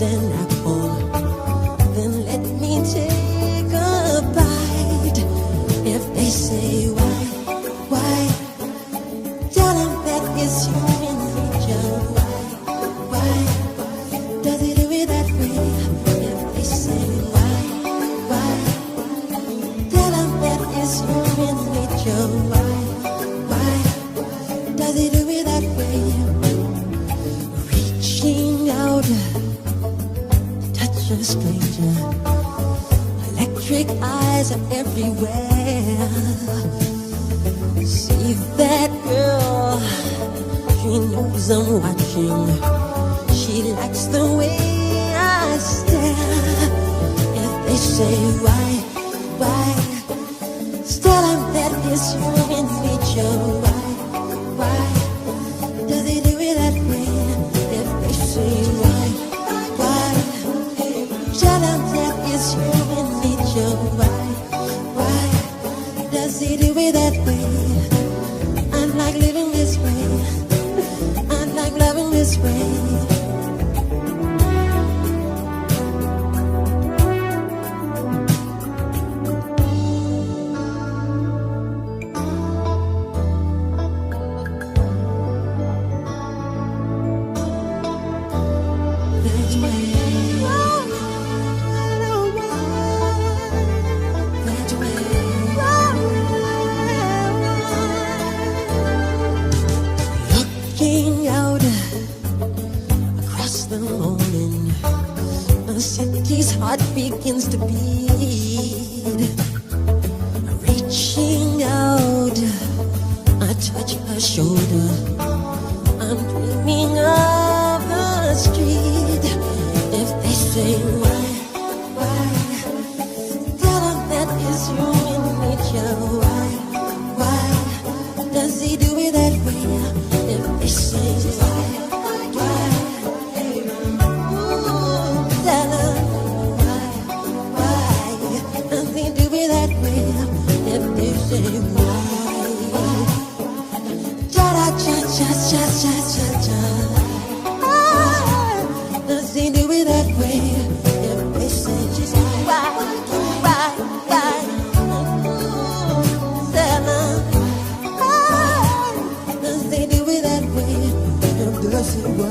squeezed an apple, then let me take a bite. If they say why, tell them that it's human nature. Why does he do it that way? If they say why, tell them that it's human nature. Why does he do it that way? Reaching out, touch a stranger. Electric eyes are everywhere. See that girl, she knows I'm watching. She likes the way I stare. If they say why, tell them that it's human nature. Why does he do it that way? If they say why, tell them that it's human nature. Why does he do it that way? I like living this way. I like loving this way. Looking out across the morning, the city's heart begins to beat. Reaching out, I touch her shoulder. I'm dreaming of the street. If they say why, tell them that it's human nature. Why does he do it that way? If they say why, tell them why does he do it that way? If they say why, cha-cha-cha-cha-cha-cha-cha, does he do it that way? If they say why, tell them does he do it that way? If they say why.